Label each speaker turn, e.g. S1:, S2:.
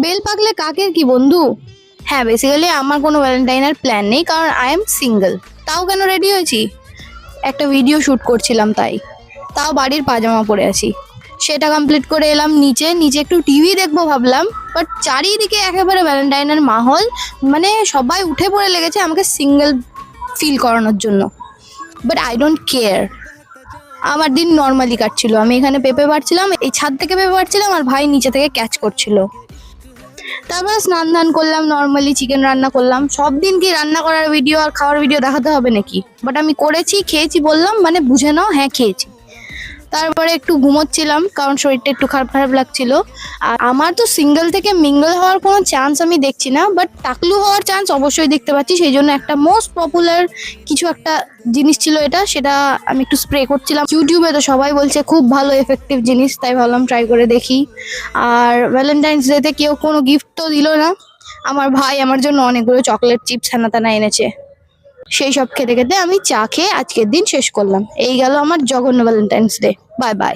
S1: Bell পাকলে কাকের কি বন্ধু। হ্যাঁ, বেসিক্যালি আমার কোনো ভ্যালেন্টাইনের প্ল্যান নেই, কারণ আই এম সিঙ্গেল। তাও কেন রেডি হয়েছি, একটা ভিডিও শ্যুট করছিলাম তাই। তাও বাড়ির পাজামা পরে আছি। সেটা কমপ্লিট করে এলাম নিচে নিচে একটু টিভি দেখবো ভাবলাম, বাট চারিদিকে একেবারে ভ্যালেন্টাইনের মাহল। মানে সবাই উঠে পড়ে লেগেছে আমাকে সিঙ্গেল ফিল করানোর জন্য। But I don't care. আমার দিন নর্মালি কাটছিল। আমি এখানে পেঁপে পাড়ছিলাম, এই ছাদ থেকে পেঁপে পাড়ছিলাম, আর ভাই নিচে থেকে ক্যাচ করছিল। তারপর স্নান ধান করলাম, নর্মালি চিকেন রান্না করলাম। সব দিন কি রান্না করার ভিডিও আর খাওয়ার ভিডিও দেখাতে হবে নাকি? বাট আমি করেছি, খেয়েছি বললাম, মানে বুঝে নাও, হ্যাঁ খেয়েছি। তারপরে একটু ঘুমোচ্ছিলাম, কারণ শরীরটা একটু খারাপ খারাপ লাগছিল। আর আমার তো সিঙ্গেল থেকে মিঙ্গল হওয়ার কোনো চান্স আমি দেখছি না, বাট টাকলু হওয়ার চান্স অবশ্যই দেখতে পাচ্ছি। সেই জন্য একটা মোস্ট পপুলার কিছু একটা জিনিস ছিল এটা, সেটা আমি একটু স্প্রে করছিলাম। ইউটিউবে তো সবাই বলছে খুব ভালো এফেক্টিভ জিনিস, তাই ভাবলাম ট্রাই করে দেখি। আর ভ্যালেন্টাইন্স ডেতে কেউ কোনো গিফট তো দিল না। আমার ভাই আমার জন্য অনেকগুলো চকলেট চিপস হেনা তেনা এনেছে। সেই সব খেতে খেতে আমি চা খেয়ে আজকের দিন শেষ করলাম। এই গেল আমার জঘন্য ভ্যালেন্টাইন্স ডে। Bye bye.